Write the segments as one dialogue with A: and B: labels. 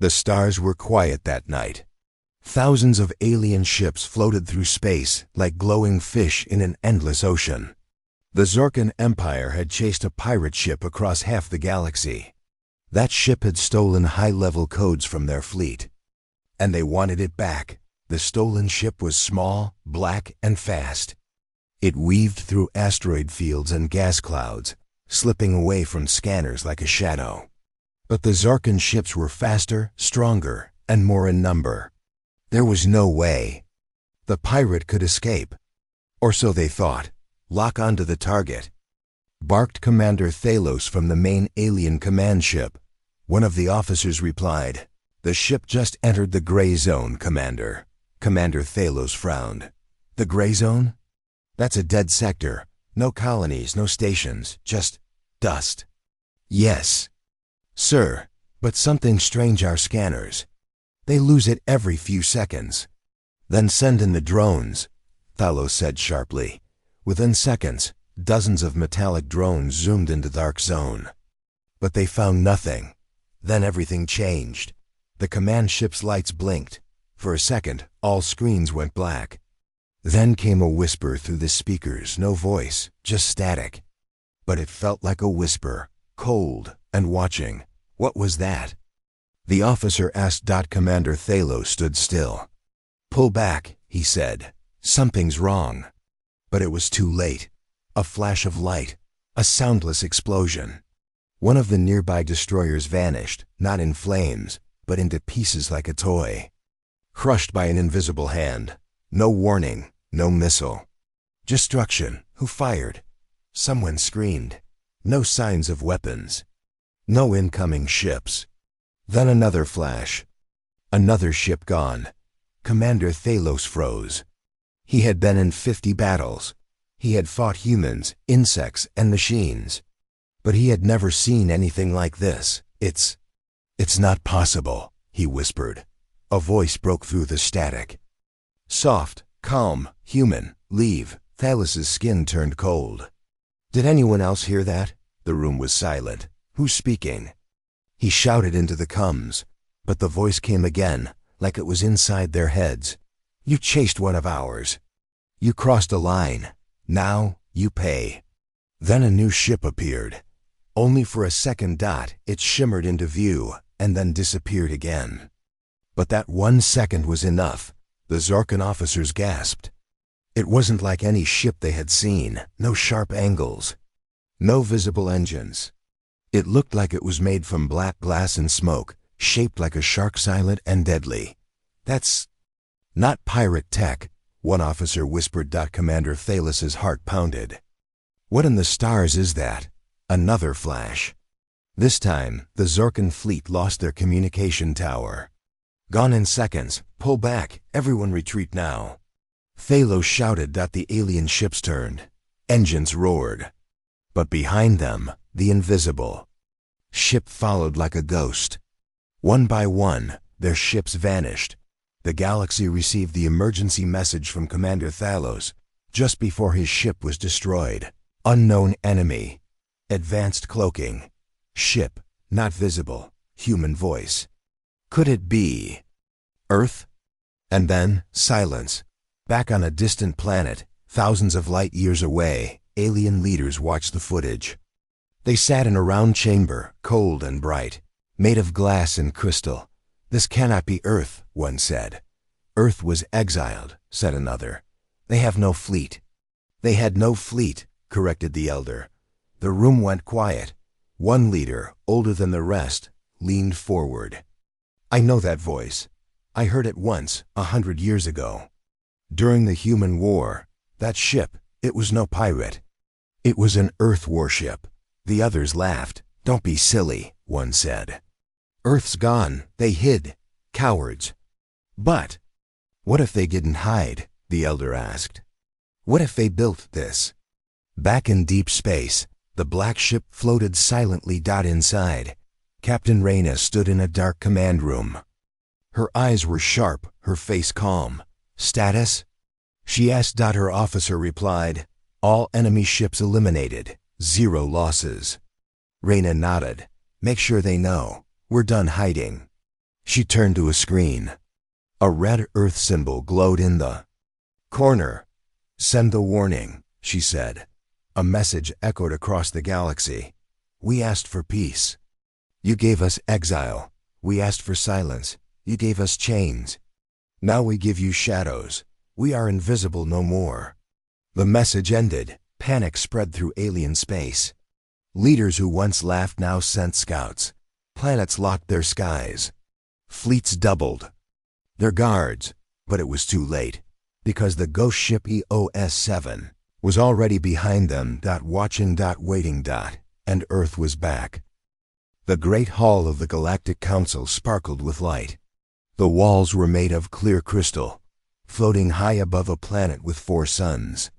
A: The stars were quiet that night. Thousands of alien ships floated through space like glowing fish in an endless ocean. The Zorkan Empire had chased a pirate ship across half the galaxy. That ship had stolen high-level codes from their fleet. And they wanted it back. The stolen ship was small, black, and fast. It weaved through asteroid fields and gas clouds, slipping away from scanners like a shadow. But the Zorkan ships were faster, stronger, and more in number. There was no way the pirate could escape. Or so they thought. Lock onto the target, barked Commander Thalos from the main alien command ship. One of the officers replied, "The ship just entered the gray zone, Commander." Commander Thalos frowned. "The gray zone? That's a dead sector. No colonies, no stations, just dust." "Yes, sir, but something strange our scanners. They lose it every few seconds." "Then send in the drones," Thalos said sharply. Within seconds, dozens of metallic drones zoomed into the dark zone. But they found nothing. Then everything changed. The command ship's lights blinked. For a second, all screens went black. Then came a whisper through the speakers, no voice, just static. But it felt like a whisper, cold and watching. What was that? The officer asked. Commander Thalos stood still. "Pull back," he said. "Something's wrong." But it was too late. A flash of light, a soundless explosion. One of the nearby destroyers vanished, not in flames, but into pieces like a toy. Crushed by an invisible hand. No warning, no missile. Destruction. Who fired? Someone screamed. No signs of weapons. No incoming ships. Then another flash. Another ship gone. Commander Thalos froze. He had been in 50 battles. He had fought humans, insects, and machines. But he had never seen anything like this. It's not possible," he whispered. A voice broke through the static. Soft, calm, human, leave. Thalos's skin turned cold. "Did anyone else hear that?" The room was silent. "Who's speaking?" He shouted into the comms, but the voice came again, like it was inside their heads. "You chased one of ours. You crossed a line. Now you pay." Then a new ship appeared. Only for a second. It shimmered into view and then disappeared again. But that 1 second was enough. The Zorkan officers gasped. It wasn't like any ship they had seen. No sharp angles. No visible engines. It looked like it was made from black glass and smoke, shaped like a shark, silent and deadly. "That's not pirate tech," one officer whispered. Commander Thalos's heart pounded. "What in the stars is that?" Another flash. This time, the Zorkan fleet lost their communication tower. "Gone in seconds. Pull back. Everyone retreat now." Thalos shouted. The alien ships turned. Engines roared. But behind them, the invisible ship followed like a ghost. One by one, their ships vanished. The galaxy received the emergency message from Commander Thalos just before his ship was destroyed. Unknown enemy. Advanced cloaking. Ship, not visible. Human voice. Could it be Earth? And then, silence. Back on a distant planet, thousands of light years away, alien leaders watched the footage. They sat in a round chamber, cold and bright, made of glass and crystal. "This cannot be Earth," one said. "Earth was exiled," said another. "They have no fleet." "They had no fleet," corrected the elder. The room went quiet. One leader, older than the rest, leaned forward. "I know that voice. I heard it once, 100 years ago. During the human war, that ship, it was no pirate. It was an Earth warship." The others laughed. "Don't be silly," one said. "Earth's gone. They hid. Cowards." "But what if they didn't hide?" the elder asked. "What if they built this?" Back in deep space, the black ship floated silently. Inside, Captain Reyna stood in a dark command room. Her eyes were sharp, her face calm. "Status?" she asked. Her officer replied, "All enemy ships eliminated. 0 losses." Reyna nodded. "Make sure they know. We're done hiding." She turned to a screen. A red Earth symbol glowed in the corner. "Send the warning," she said. A message echoed across the galaxy. "We asked for peace. You gave us exile. We asked for silence. You gave us chains. Now we give you shadows. We are invisible no more." The message ended. Panic spread through alien space. Leaders who once laughed now sent scouts. Planets locked their skies. Fleets doubled their guards, but it was too late, because the ghost ship EOS-7 was already behind them, watching, waiting, and Earth was back. The great hall of the Galactic Council sparkled with light. The walls were made of clear crystal, floating high above a planet with 4 suns.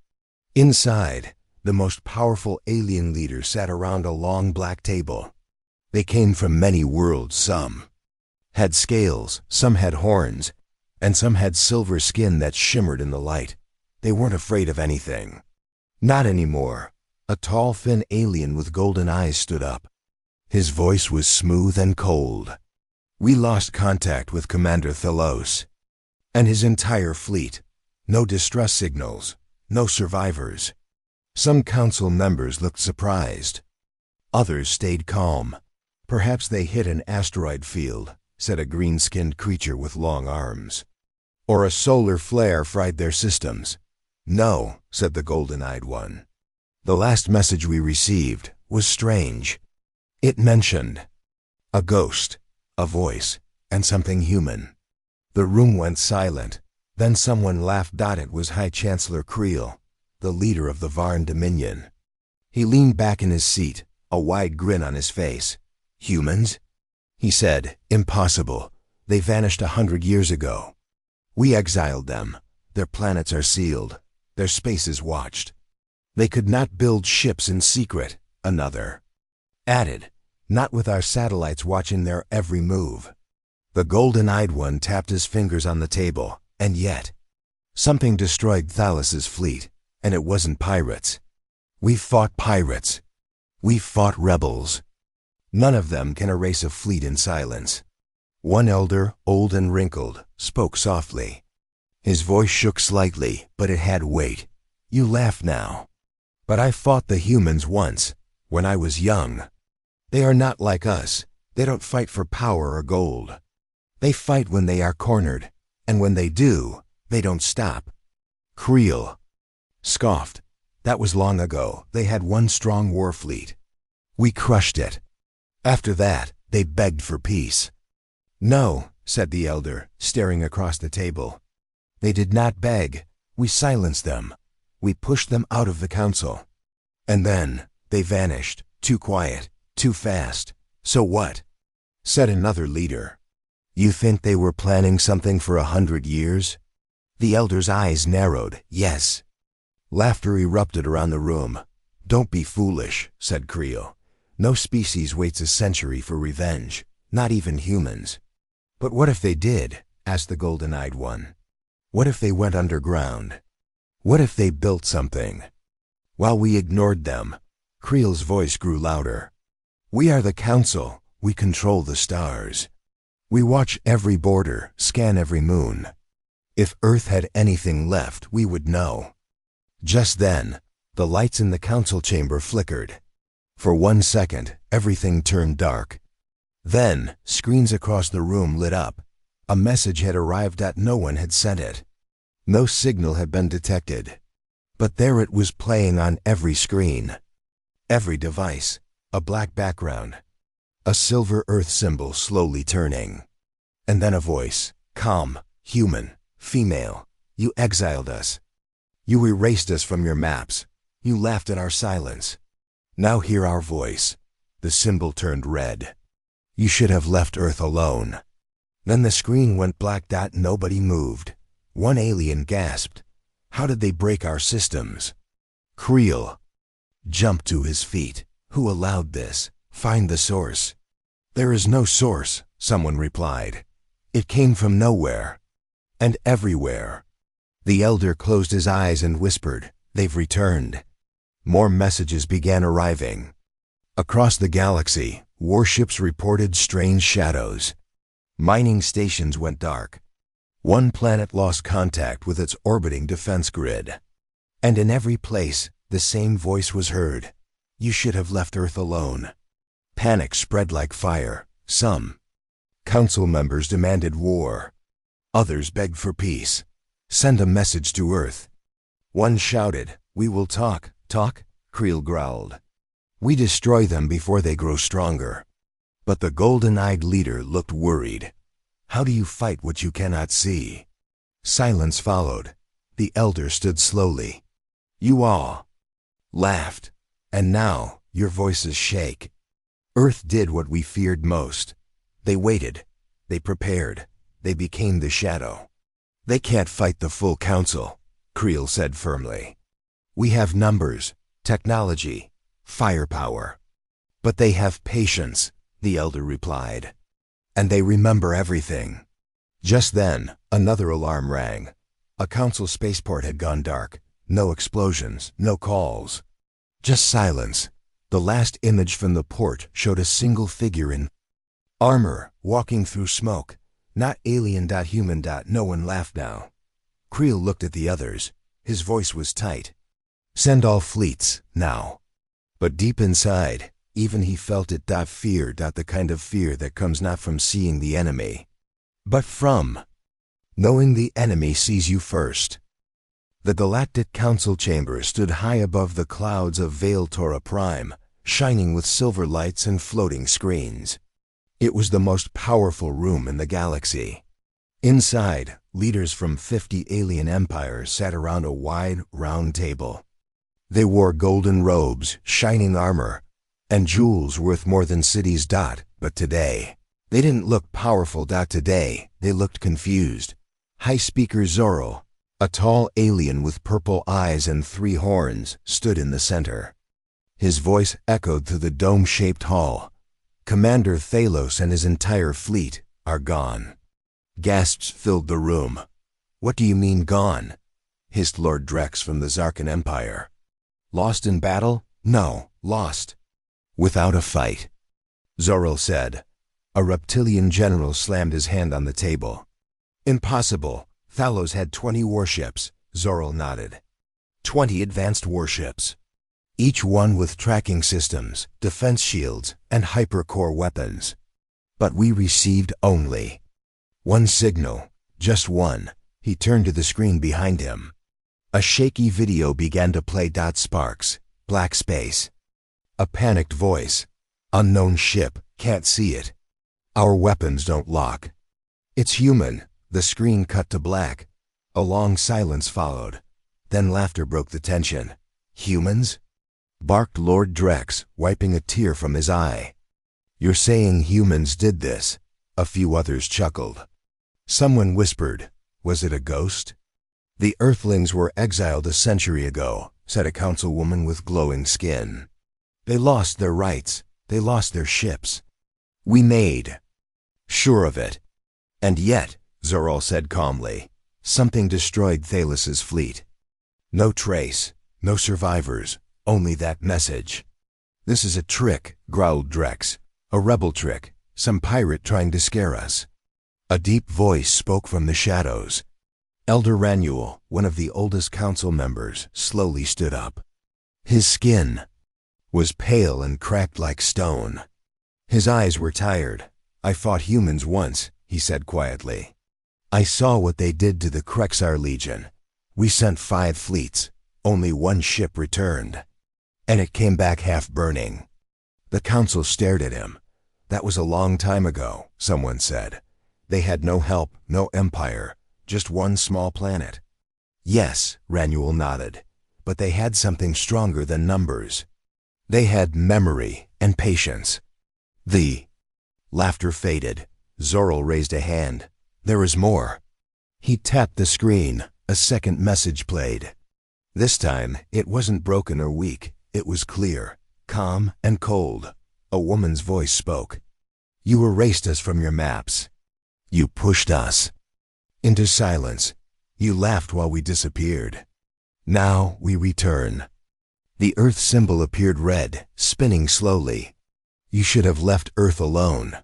A: Inside, the most powerful alien leaders sat around a long black table. They came from many worlds. Some had scales, some had horns, and some had silver skin that shimmered in the light. They weren't afraid of anything. Not anymore. A tall, thin alien with golden eyes stood up. His voice was smooth and cold. "We lost contact with Commander Thalos and his entire fleet. No distress signals, no survivors." Some council members looked surprised. Others stayed calm. "Perhaps they hit an asteroid field," said a green-skinned creature with long arms. "Or a solar flare fried their systems." "No," said the golden-eyed one. "The last message we received was strange. It mentioned a ghost, a voice, and something human." The room went silent. Then someone laughed. It was High Chancellor Creel, the leader of the Varn Dominion. He leaned back in his seat, a wide grin on his face. "Humans?" he said. "Impossible. They vanished 100 years ago. We exiled them. Their planets are sealed. Their spaces watched. They could not build ships in secret," another added. "Not with our satellites watching their every move." The golden-eyed one tapped his fingers on the table. "And yet, something destroyed Thalos's fleet, and it wasn't pirates. We fought pirates. We fought rebels. None of them can erase a fleet in silence." One elder, old and wrinkled, spoke softly. His voice shook slightly, but it had weight. "You laugh now. But I fought the humans once, when I was young. They are not like us. They don't fight for power or gold. They fight when they are cornered, and when they do, they don't stop." Creel scoffed. "That was long ago. They had one strong war fleet. We crushed it. After that, they begged for peace." "No," said the elder, staring across the table. "They did not beg. We silenced them. We pushed them out of the council. And then, they vanished. Too quiet. Too fast." "So what?" said another leader. "You think they were planning something for 100 years?" The elder's eyes narrowed. "Yes." Laughter erupted around the room. "Don't be foolish," said Creel. "No species waits a century for revenge, not even humans." "But what if they did?" asked the golden-eyed one. "What if they went underground? What if they built something? While we ignored them?" Creel's voice grew louder. "We are the council. We control the stars. We watch every border, scan every moon. If Earth had anything left, we would know." Just then, the lights in the council chamber flickered. For 1 second, everything turned dark. Then, screens across the room lit up. A message had arrived. No one had sent it. No signal had been detected. But there it was, playing on every screen. Every device. A black background. A silver Earth symbol slowly turning. And then a voice. "Calm, human, female. You exiled us. You erased us from your maps. You laughed at our silence. Now hear our voice." The symbol turned red. "You should have left Earth alone." Then the screen went black. Nobody moved. One alien gasped. "How did they break our systems?" Creel jumped to his feet. "Who allowed this? Find the source." "There is no source," someone replied. "It came from nowhere. And everywhere." The elder closed his eyes and whispered, "They've returned." More messages began arriving. Across the galaxy, warships reported strange shadows. Mining stations went dark. One planet lost contact with its orbiting defense grid. And in every place, the same voice was heard. You should have left Earth alone. Panic spread like fire. Some council members demanded war. Others begged for peace. Send a message to Earth. One shouted, "We will talk." "Talk?" Creel growled. "We destroy them before they grow stronger." But the golden-eyed leader looked worried. "How do you fight what you cannot see?" Silence followed. The elder stood slowly. "You all laughed, and now your voices shake. Earth did what we feared most. They waited. They prepared. They became the shadow. They can't fight the full council," Creel said firmly. "We have numbers, technology, firepower. But they have patience," the elder replied. "And they remember everything." Just then, another alarm rang. A council spaceport had gone dark. No explosions, no calls. Just silence. The last image from the port showed a single figure in armor, walking through smoke. Not alien-human. No one laughed now. Creel looked at the others. His voice was tight. "Send all fleets, now." But deep inside, even he felt it. Fear. The kind of fear that comes not from seeing the enemy, but from knowing the enemy sees you first. The Galactic Council chamber stood high above the clouds of Veil Tora Prime, shining with silver lights and floating screens. It was the most powerful room in the galaxy. Inside, leaders from 50 alien empires sat around a wide, round table. They wore golden robes, shining armor, and jewels worth more than cities. But today, they didn't look powerful. Today, they looked confused. High Speaker Zorro, a tall alien with purple eyes and 3 horns, stood in the center. His voice echoed through the dome-shaped hall. "Commander Thalos and his entire fleet are gone." Gasps filled the room. "What do you mean gone?" hissed Lord Drex from the Zarkan Empire. "Lost in battle?" "No, lost without a fight," Zorro said. A reptilian general slammed his hand on the table. "Impossible. Thalos had 20 warships," Zorro nodded. 20 advanced warships. Each one with tracking systems, defense shields, and hypercore weapons. But we received only one signal, just one. He turned to the screen behind him. A shaky video began to play. Sparks, black space. A panicked voice. "Unknown ship, can't see it. Our weapons don't lock." "It's human." The screen cut to black. A long silence followed. Then laughter broke the tension. "Humans?" barked Lord Drex, wiping a tear from his eye. "You're saying humans did this?" A few others chuckled. Someone whispered, "Was it a ghost?" "The Earthlings were exiled a century ago," said a councilwoman with glowing skin. "They lost their rights. They lost their ships. We made sure of it. And yet," Zorro said calmly, "something destroyed Thalos's fleet. No trace, no survivors. Only that message." "This is a trick," growled Drex. "A rebel trick. Some pirate trying to scare us." A deep voice spoke from the shadows. Elder Ranuel, one of the oldest council members, slowly stood up. His skin was pale and cracked like stone. His eyes were tired. "I fought humans once," he said quietly. "I saw what they did to the Krexar Legion. We sent 5 fleets. Only 1 ship returned. And it came back half burning." The council stared at him. "That was a long time ago," someone said. "They had no help, no empire, just one small planet." "Yes," Ranuel nodded, "but they had something stronger than numbers. They had memory and patience." The laughter faded. Zorro raised a hand. "There is more." He tapped the screen. A second message played. This time, it wasn't broken or weak. It was clear, calm, and cold. A woman's voice spoke. "You erased us from your maps. You pushed us into silence. You laughed while we disappeared. Now we return." The Earth symbol appeared red, spinning slowly. "You should have left Earth alone."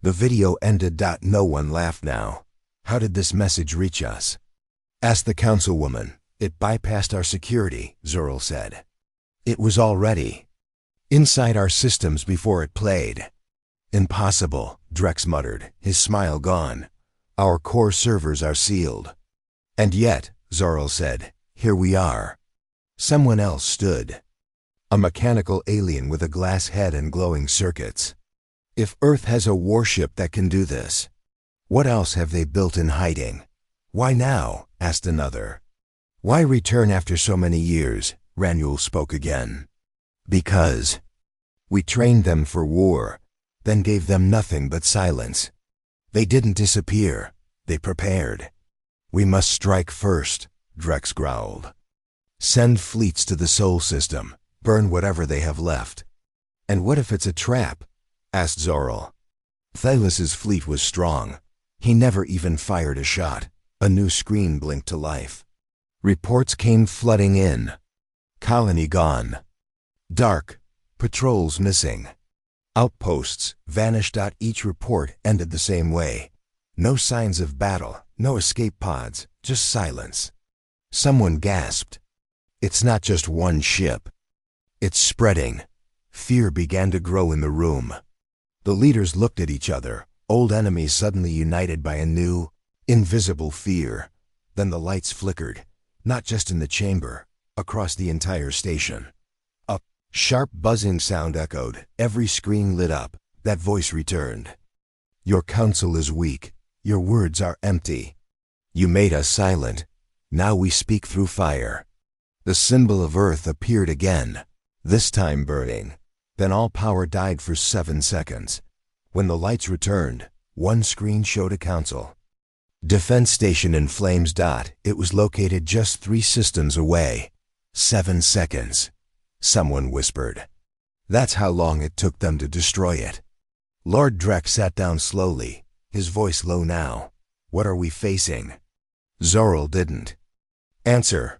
A: The video ended. No one laughed now. How did this message reach us? Asked the councilwoman. It bypassed our security, Zorl said. It was already inside our systems before it played. Impossible, Drex muttered, his smile gone. Our core servers are sealed. And yet, Zorl said, here we are. Someone else stood. A mechanical alien with a glass head and glowing circuits. If Earth has a warship that can do this, what else have they built in hiding? Why now? Asked another. Why return after so many years? Ranuel spoke again. Because we trained them for war, then gave them nothing but silence. They didn't disappear. They prepared. We must strike first, Drex growled. Send fleets to the Sol system. Burn whatever they have left. And what if it's a trap? Asked Zorl. Thylus's fleet was strong. He never even fired a shot. A new screen blinked to life. Reports came flooding in. Colony gone. Dark. Patrols missing. Outposts vanished. Each report ended the same way. No signs of battle, no escape pods, just silence. Someone gasped. It's not just one ship. It's spreading. Fear began to grow in the room. The leaders looked at each other, old enemies suddenly united by a new, invisible fear. Then the lights flickered, not just in the chamber, across the entire station. A sharp buzzing sound echoed, every screen lit up. That voice returned. Your counsel is weak, your words are empty. You made us silent, now we speak through fire. The symbol of Earth appeared again, this time burning. Then all power died for 7 seconds. When the lights returned, one screen showed a council. Defense station in flames. It was located just 3 systems away. 7 seconds. Someone whispered. That's how long it took them to destroy it. Lord Drex sat down slowly, his voice low now. What are we facing? Zorl didn't answer.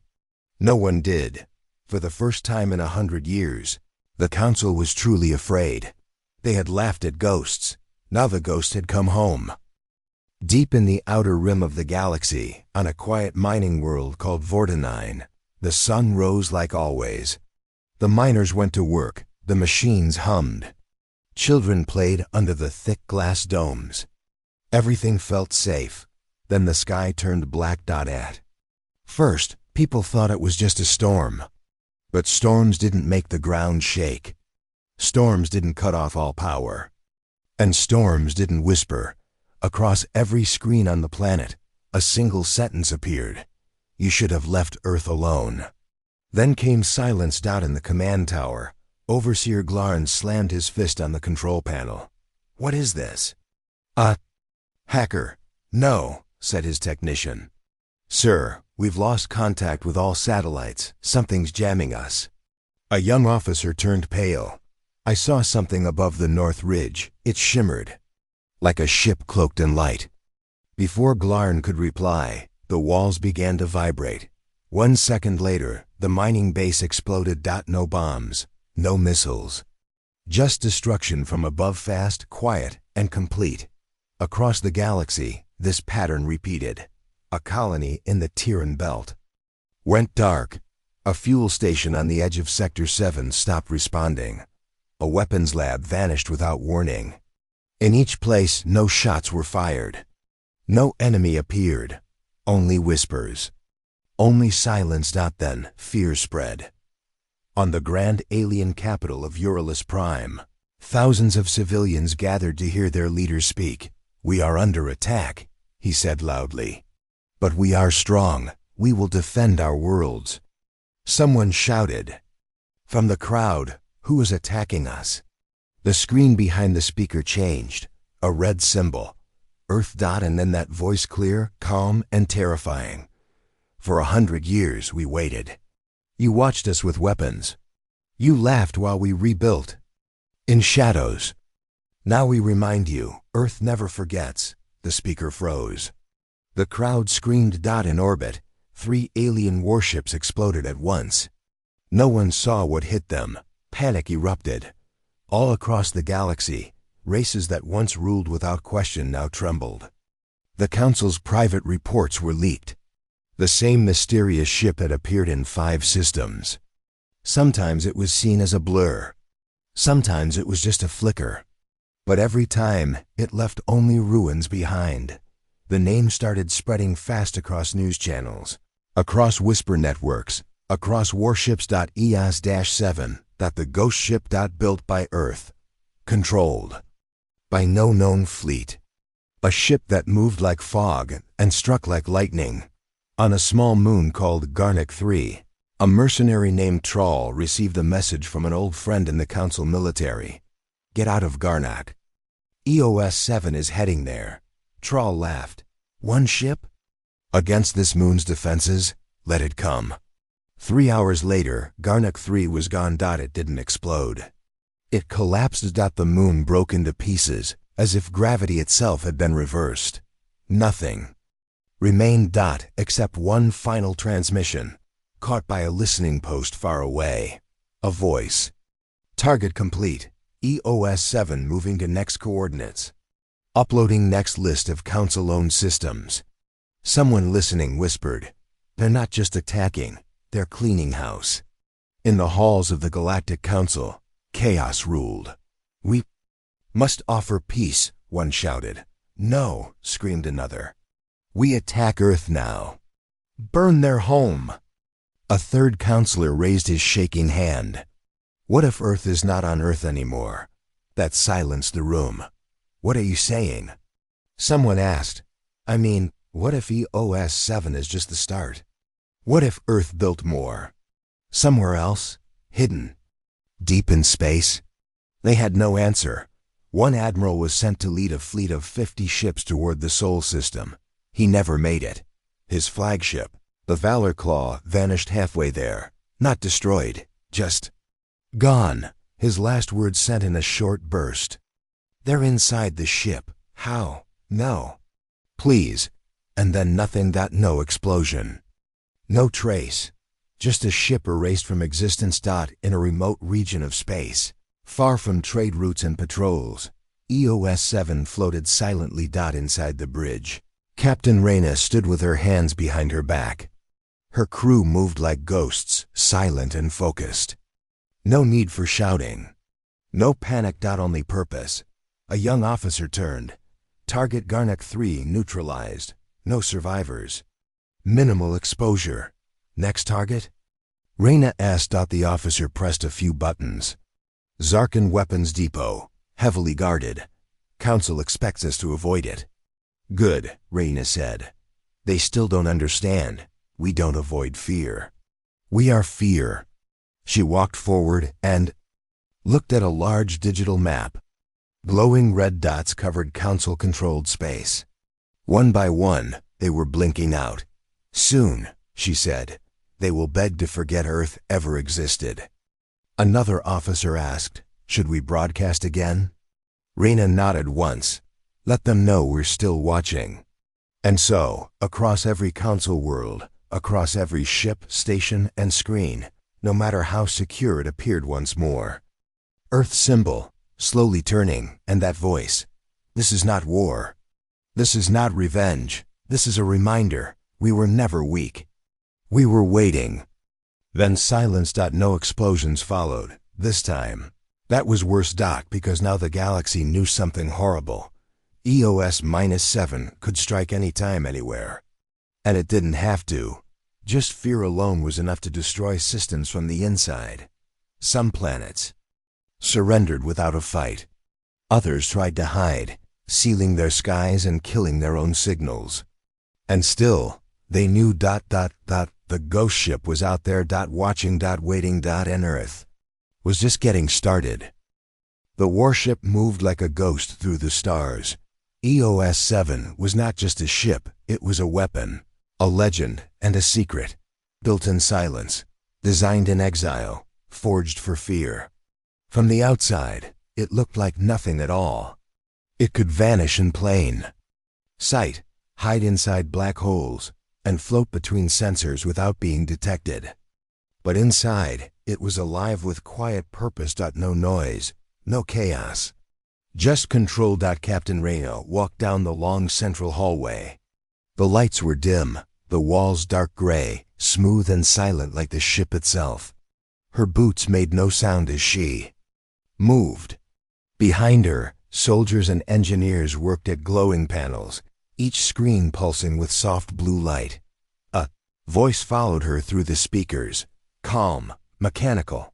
A: No one did. For the first time in 100 years, the council was truly afraid. They had laughed at ghosts. Now the ghost had come home. Deep in the outer rim of the galaxy, on a quiet mining world called Vordanine, the sun rose like always. The miners went to work, the machines hummed. Children played under the thick glass domes. Everything felt safe. Then the sky turned black. At first, people thought it was just a storm. But storms didn't make the ground shake. Storms didn't cut off all power. And storms didn't whisper. Across every screen on the planet, a single sentence appeared. You should have left Earth alone. Then came silence. In the command tower, Overseer Glarn slammed his fist on the control panel. What is this? A hacker. No, said his technician. Sir, we've lost contact with all satellites. Something's jamming us. A young officer turned pale. I saw something above the North Ridge. It shimmered, like a ship cloaked in light. Before Glarn could reply, the walls began to vibrate. 1 second later, the mining base exploded. No bombs, no missiles. Just destruction from above, fast, quiet, and complete. Across the galaxy, this pattern repeated. A colony in the Tyran belt went dark. A fuel station on the edge of Sector 7 stopped responding. A weapons lab vanished without warning. In each place, no shots were fired. No enemy appeared. Only whispers. Only silence. Then, fear spread. On the grand alien capital of Uranus Prime, thousands of civilians gathered to hear their leader speak. We are under attack, he said loudly. But we are strong. We will defend our worlds. Someone shouted. From the crowd, who is attacking us? The screen behind the speaker changed. A red symbol. Earth. And then that voice, clear, calm, and terrifying. For 100 years we waited. You watched us with weapons. You laughed while we rebuilt. In shadows. Now we remind you, Earth never forgets. The speaker froze. The crowd screamed. In orbit, 3 alien warships exploded at once. No one saw what hit them. Panic erupted. All across the galaxy, Races that once ruled without question now trembled. The Council's private reports were leaked. The same mysterious ship had appeared in 5 systems. Sometimes it was seen as a blur. Sometimes it was just a flicker. But every time, it left only ruins behind. The name started spreading fast across news channels, across whisper networks, across warships.EOS-7, that the ghost ship built by Earth, controlled by no known fleet. A ship that moved like fog and struck like lightning. On a small moon called Garnock 3, a mercenary named Troll received a message from an old friend in the Council military. Get out of Garnock. EOS-7 is heading there. Troll laughed. One ship? Against this moon's defenses, let it come. 3 hours later, Garnock 3 was gone. It didn't explode. It collapsed. The moon broke into pieces, as if gravity itself had been reversed. Nothing remained. Except one final transmission, caught by a listening post far away. A voice. Target complete. EOS-7 moving to next coordinates. Uploading next list of Council-owned systems. Someone listening whispered, they're not just attacking, they're cleaning house. In the halls of the Galactic Council, chaos ruled. We must offer peace, one shouted. No, screamed another. We attack Earth now. Burn their home. A third counselor raised his shaking hand. What if Earth is not on Earth anymore? That silenced the room. What are you saying? Someone asked. I mean, what if EOS-7 is just the start? What if Earth built more? Somewhere else? Hidden? Deep in space? They had no answer. One admiral was sent to lead a fleet of 50 ships toward the Sol system. He never made it. His flagship, the Valor Claw, vanished halfway there. Not destroyed, just gone. His last words sent in a short burst. They're inside the ship. How? No. Please. And then nothing. No explosion. No trace. Just a ship erased from existence. In a remote region of space, far from trade routes and patrols. EOS-7 floated silently. Inside the bridge, Captain Reyna stood with her hands behind her back. Her crew moved like ghosts, silent and focused. No need for shouting. No panic. Only purpose. A young officer turned. Target Garnock 3 neutralized. No survivors. Minimal exposure. Next target? Reyna asked. The officer pressed a few buttons. Zarkan Weapons Depot. Heavily guarded. Council expects us to avoid it. Good, Reyna said. They still don't understand. We don't avoid fear. We are fear. She walked forward and looked at a large digital map. Glowing red dots covered Council-controlled space. One by one, they were blinking out. Soon, she said, they will beg to forget Earth ever existed. Another officer asked, should we broadcast again? Reyna nodded once. Let them know we're still watching. And so, across every Council world, across every ship, station, and screen, no matter how secure, it appeared once more. Earth symbol, slowly turning, and that voice. This is not war. This is not revenge. This is a reminder. We were never weak. We were waiting. Then silence. No explosions followed, this time. That was worse. Because now the galaxy knew something horrible. EOS-7 could strike any time, anywhere. And it didn't have to. Just fear alone was enough to destroy systems from the inside. Some planets surrendered without a fight. Others tried to hide, sealing their skies and killing their own signals. And still, they knew ... the ghost ship was out there ... watching ... waiting ... and Earth was just getting started. The warship moved like a ghost through the stars. EOS-7 was not just a ship, it was a weapon, a legend, and a secret. Built in silence, designed in exile, forged for fear. From the outside, it looked like nothing at all. It could vanish in plain sight, hide inside black holes, and float between sensors without being detected. But inside, it was alive with quiet purpose. No noise, no chaos. Just control. Captain Reyna walked down the long central hallway. The lights were dim, the walls dark gray, smooth and silent like the ship itself. Her boots made no sound as she moved. Behind her, soldiers and engineers worked at glowing panels, each screen pulsing with soft blue light. A voice followed her through the speakers, calm, mechanical.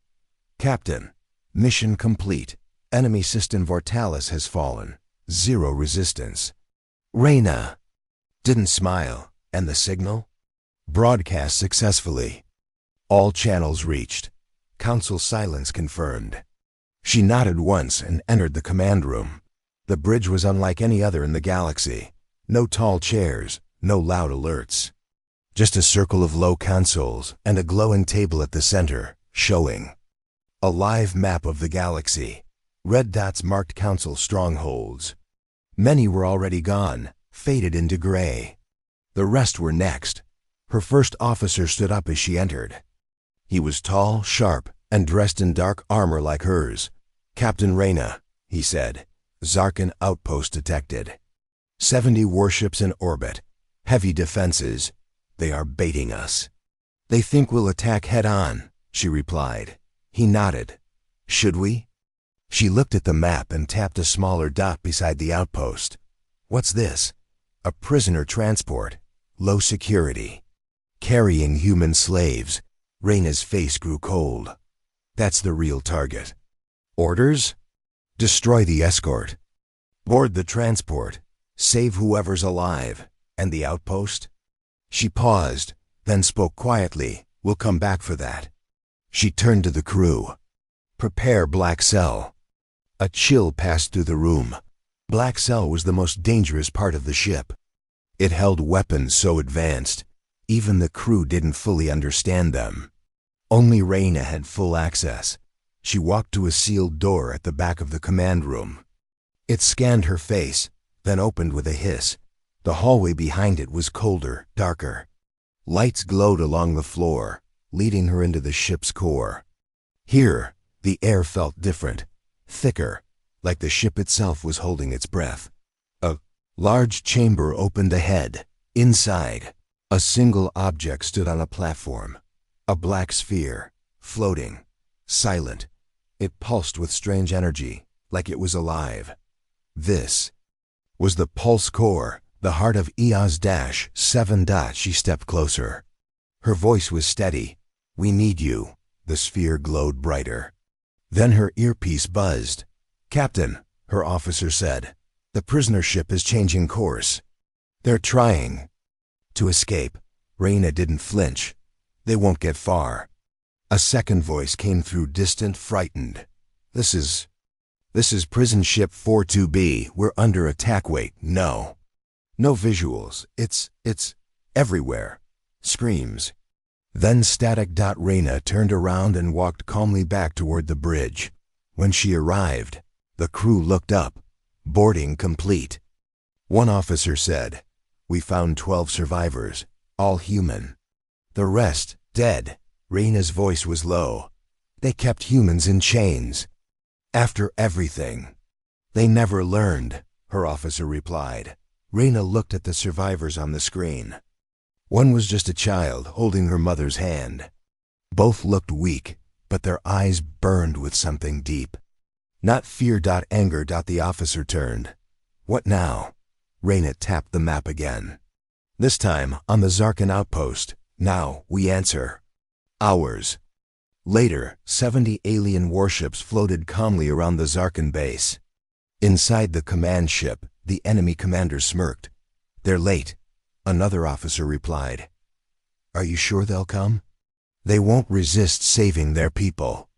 A: "Captain, mission complete. Enemy system Vortalis has fallen. 0 resistance." Reyna didn't smile. And the signal? Broadcast successfully. All channels reached. Council silence confirmed. She nodded once and entered the command room. The bridge was unlike any other in the galaxy. No tall chairs, no loud alerts. Just a circle of low consoles and a glowing table at the center, showing a live map of the galaxy. Red dots marked council strongholds. Many were already gone, faded into gray. The rest were next. Her first officer stood up as she entered. He was tall, sharp, and dressed in dark armor like hers. "Captain Reyna," he said, "Zarkan outpost detected. 70 warships in orbit. Heavy defenses. They are baiting us." "They think we'll attack head-on," she replied. He nodded. "Should we?" She looked at the map and tapped a smaller dot beside the outpost. "What's this?" "A prisoner transport. Low security. Carrying human slaves." Reyna's face grew cold. "That's the real target." "Orders?" "Destroy the escort. Board the transport. Save whoever's alive. And the outpost?" She paused, then spoke quietly. "We'll come back for that." She turned to the crew. "Prepare Black Cell." A chill passed through the room. Black Cell was the most dangerous part of the ship. It held weapons so advanced, even the crew didn't fully understand them. Only Reyna had full access. She walked to a sealed door at the back of the command room. It scanned her face, then opened with a hiss. The hallway behind it was colder, darker. Lights glowed along the floor, leading her into the ship's core. Here, the air felt different, thicker, like the ship itself was holding its breath. A large chamber opened ahead. Inside, a single object stood on a platform. A black sphere, floating, silent. It pulsed with strange energy, like it was alive. This was the pulse core, the heart of EOS-7. She stepped closer. Her voice was steady. "We need you." The sphere glowed brighter. Then her earpiece buzzed. "Captain," her officer said, "the prisoner ship is changing course. They're trying to escape." Reyna didn't flinch. "They won't get far." A second voice came through, distant, frightened. This is prison ship 42B. We're under attack. Wait, no visuals. It's everywhere. Screams. Then static. Reyna turned around and walked calmly back toward the bridge. When she arrived, the crew looked up. Boarding complete. One officer said, "We found 12 survivors, all human. The rest, dead." Reyna's voice was low. "They kept humans in chains. After everything." "They never learned," her officer replied. Reyna looked at the survivors on the screen. One was just a child holding her mother's hand. Both looked weak, but their eyes burned with something deep. Not fear. Anger. The officer turned. "What now?" Reyna tapped the map again. This time on the Zarkan outpost. "Now we answer." Hours later, 70 alien warships floated calmly around the Zarkan base. Inside the command ship, the enemy commander smirked. "They're late," another officer replied. "Are you sure they'll come?" "They won't resist saving their people,"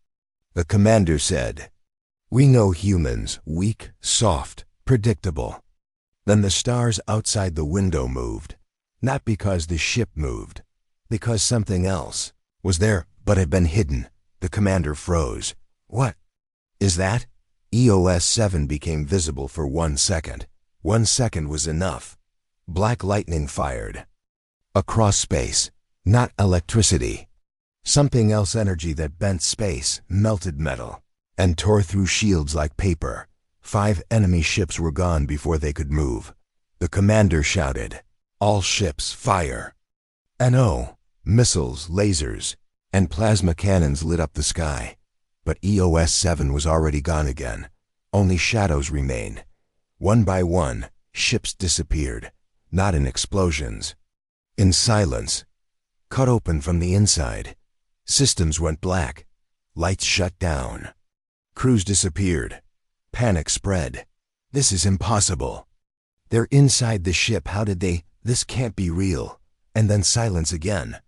A: the commander said. "We know humans, weak, soft, predictable." Then the stars outside the window moved. Not because the ship moved, because something else was there but had been hidden. The commander froze. "What is that?" EOS-7 became visible for 1 second. 1 second was enough. Black lightning fired. Across space, not electricity. Something else, energy that bent space, melted metal, and tore through shields like paper. 5 enemy ships were gone before they could move. The commander shouted, "All ships, fire!" NO, missiles, lasers, and plasma cannons lit up the sky. But EOS-7 was already gone again. Only shadows remained. One by one, ships disappeared, not in explosions. In silence, cut open from the inside. Systems went black. Lights shut down. Crews disappeared. Panic spread. This is impossible. They're inside the ship. How did they? This can't be real. And then silence again.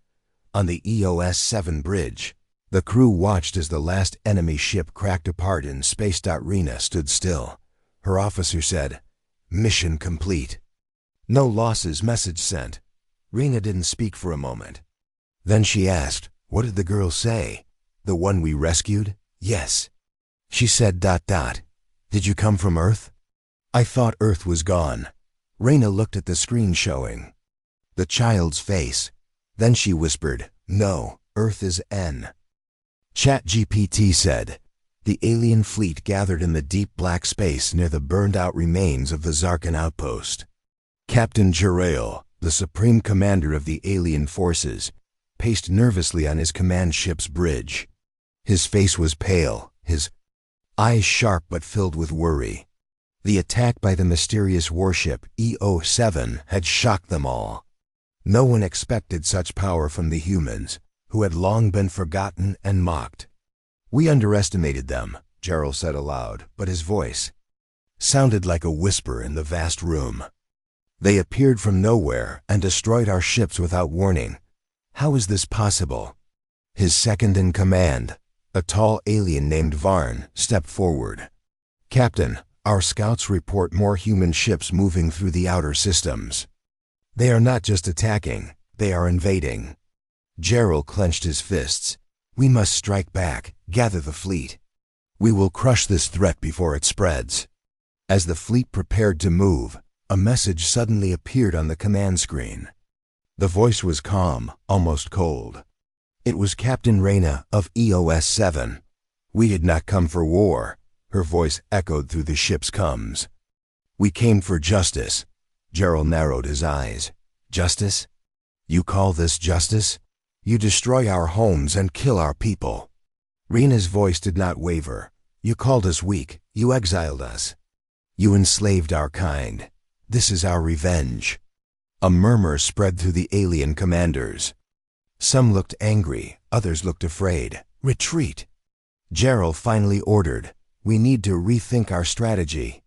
A: On the EOS-7 bridge, the crew watched as the last enemy ship cracked apart and Space. Rena stood still. Her officer said, "Mission complete." "No losses," message sent. Rena didn't speak for a moment. Then she asked, "What did the girl say? The one we rescued?" "Yes." She said, "Did you come from Earth?" "I thought Earth was gone." Rena looked at the screen showing the child's face. Then she whispered, "No, Earth is N." ChatGPT said, "The alien fleet gathered in the deep black space near the burned-out remains of the Zarkan outpost. Captain Jarail, the supreme commander of the alien forces, paced nervously on his command ship's bridge. His face was pale, his eyes sharp but filled with worry. The attack by the mysterious warship EO-7 had shocked them all. No one expected such power from the humans, who had long been forgotten and mocked. "We underestimated them," Gerald said aloud, but his voice sounded like a whisper in the vast room. "They appeared from nowhere and destroyed our ships without warning. How is this possible?" His second-in-command, a tall alien named Varn, stepped forward. "Captain, our scouts report more human ships moving through the outer systems. They are not just attacking, they are invading." Gerald clenched his fists. "We must strike back, gather the fleet. We will crush this threat before it spreads." As the fleet prepared to move, a message suddenly appeared on the command screen. The voice was calm, almost cold. It was Captain Rena of EOS-7. "We did not come for war," her voice echoed through the ship's comms. "We came for justice." Gerald narrowed his eyes. "Justice? You call this justice? You destroy our homes and kill our people." Rena's voice did not waver. "You called us weak. You exiled us. You enslaved our kind. This is our revenge." A murmur spread through the alien commanders. Some looked angry, others looked afraid. "Retreat!" Gerald finally ordered, "We need to rethink our strategy."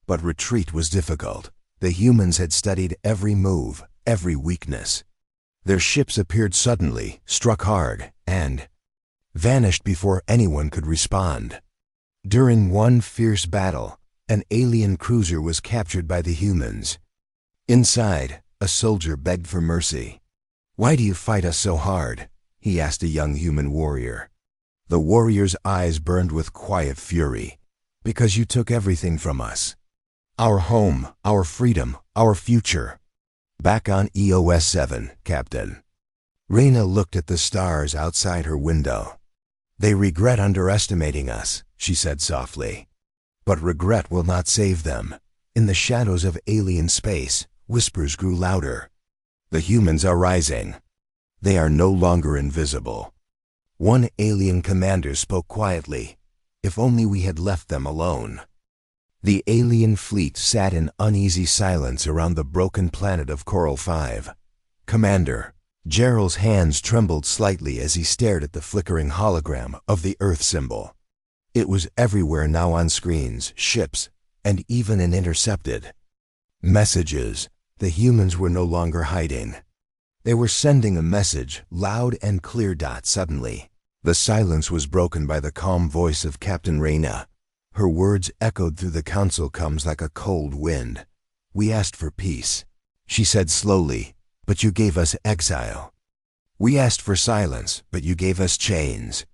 A: But retreat was difficult. The humans had studied every move, every weakness. Their ships appeared suddenly, struck hard, and vanished before anyone could respond. During one fierce battle, an alien cruiser was captured by the humans. Inside, a soldier begged for mercy. "Why do you fight us so hard?" he asked a young human warrior. The warrior's eyes burned with quiet fury. "Because you took everything from us. Our home, our freedom, our future." "Back on EOS-7, Captain." Rena looked at the stars outside her window. "They regret underestimating us," she said softly. "But regret will not save them." In the shadows of alien space, whispers grew louder. "The humans are rising. They are no longer invisible." One alien commander spoke quietly. "If only we had left them alone." The alien fleet sat in uneasy silence around the broken planet of Coral 5. "Commander." Gerald's hands trembled slightly as he stared at the flickering hologram of the Earth symbol. It was everywhere now on screens, ships, and even in intercepted messages. The humans were no longer hiding. They were sending a message, loud and clear. Suddenly, the silence was broken by the calm voice of Captain Rena. Her words echoed through the council comms like a cold wind. "We asked for peace," she said slowly, "but you gave us exile. We asked for silence, but you gave us chains.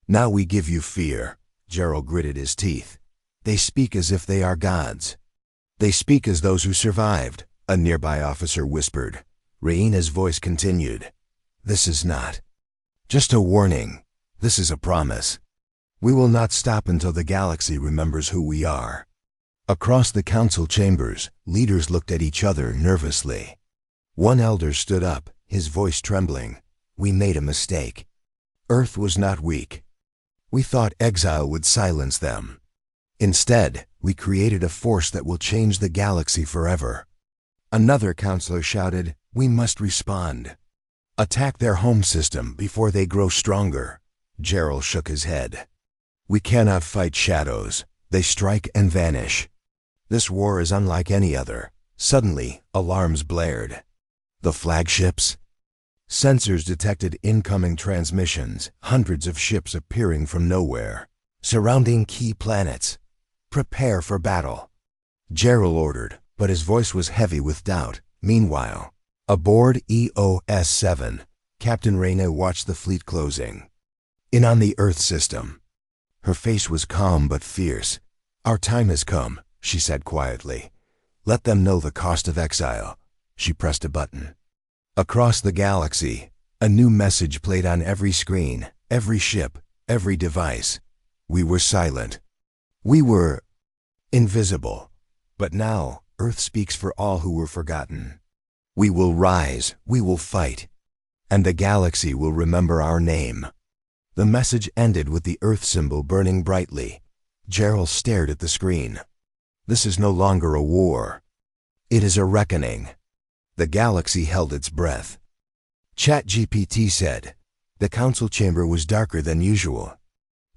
A: Now we give you fear." Gerald gritted his teeth. "They speak as if they are gods. They speak as those who survived," a nearby officer whispered. Reina's voice continued. "This is not just a warning. This is a promise. We will not stop until the galaxy remembers who we are." Across the council chambers, leaders looked at each other nervously. One elder stood up, his voice trembling. We made a mistake. Earth was not weak. We thought exile would silence them. Instead, we created a force that will change the galaxy forever. Another counselor shouted, we must respond. Attack their home system before they grow stronger. Gerald shook his head. We cannot fight shadows. They strike and vanish. This war is unlike any other. Suddenly, alarms blared. The flagships? Sensors detected incoming transmissions, hundreds of ships appearing from nowhere, surrounding key planets. Prepare for battle. Gerald ordered, but his voice was heavy with doubt. Meanwhile, aboard EOS-7, Captain Reyna watched the fleet closing in on the Earth system. Her face was calm but fierce. Our time has come, she said quietly. Let them know the cost of exile. She pressed a button. Across the galaxy, a new message played on every screen, every ship, every device. We were silent. We were invisible. But now, Earth speaks for all who were forgotten. We will rise, we will fight, and the galaxy will remember our name. The message ended with the Earth symbol burning brightly. Gerald stared at the screen. This is no longer a war. It is a reckoning. The galaxy held its breath. ChatGPT said, the council chamber was darker than usual.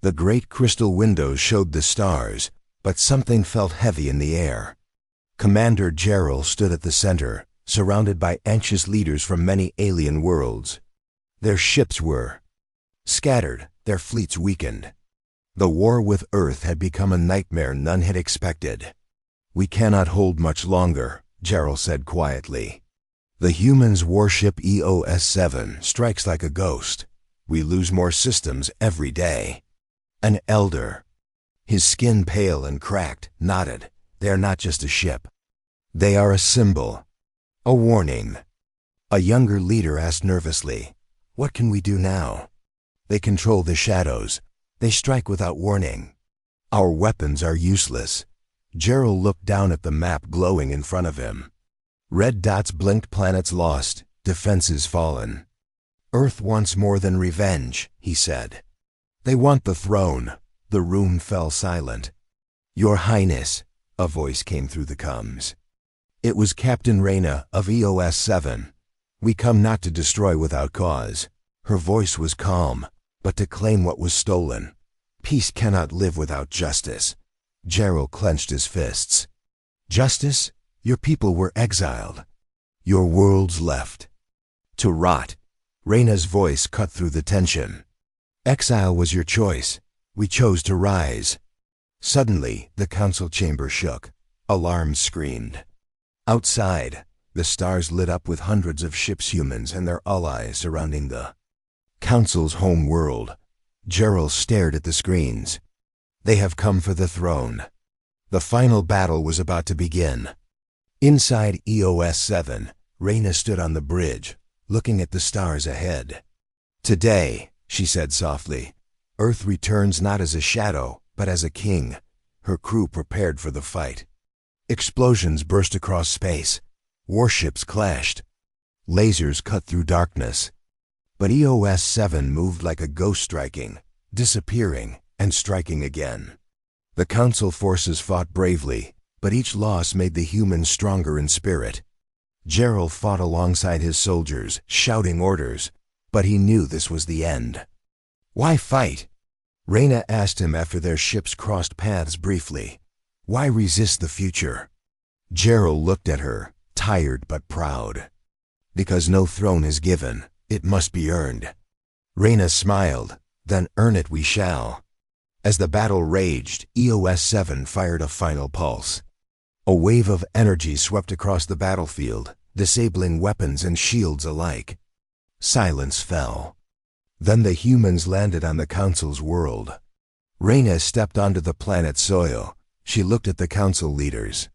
A: The great crystal windows showed the stars, but something felt heavy in the air. Commander Gerald stood at the center, surrounded by anxious leaders from many alien worlds. Their ships were scattered, their fleets weakened. The war with Earth had become a nightmare none had expected. We cannot hold much longer, Gerald said quietly. The humans' warship EOS-7 strikes like a ghost. We lose more systems every day. An elder, his skin pale and cracked, nodded. They are not just a ship. They are a symbol, a warning. A younger leader asked nervously, what can we do now? They control the shadows. They strike without warning. Our weapons are useless. Gerald looked down at the map glowing in front of him. Red dots blinked planets lost, defenses fallen. Earth wants more than revenge, he said. They want the throne. The room fell silent. Your Highness, a voice came through the comms. It was Captain Reyna of EOS-7. We come not to destroy without cause. Her voice was calm, but to claim what was stolen. Peace cannot live without justice. Gerald clenched his fists. Justice? Your people were exiled. Your worlds left. To rot. Reyna's voice cut through the tension. Exile was your choice. We chose to rise. Suddenly, the council chamber shook. Alarms screamed. Outside, the stars lit up with hundreds of ships, humans and their allies surrounding the council's home world. Gerald stared at the screens. They have come for the throne. The final battle was about to begin. Inside EOS-7, Reyna stood on the bridge, looking at the stars ahead. Today, she said softly, Earth returns not as a shadow, but as a king. Her crew prepared for the fight. Explosions burst across space. Warships clashed. Lasers cut through darkness. But EOS-7 moved like a ghost, striking, disappearing, and striking again. The council forces fought bravely, but each loss made the humans stronger in spirit. Gerald fought alongside his soldiers, shouting orders, but he knew this was the end. Why fight? Reyna asked him after their ships crossed paths briefly. Why resist the future? Gerald looked at her, tired but proud. Because no throne is given, it must be earned. Reyna smiled. Then earn it we shall. As the battle raged, EOS-7 fired a final pulse. A wave of energy swept across the battlefield, disabling weapons and shields alike. Silence fell. Then the humans landed on the council's world. Reyna stepped onto the planet's soil. She looked at the council leaders.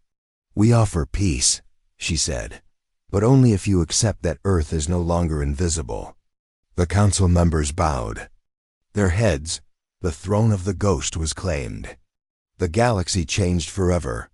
A: We offer peace, she said, but only if you accept that Earth is no longer invisible. The council members bowed. Their heads, the throne of the ghost was claimed. The galaxy changed forever,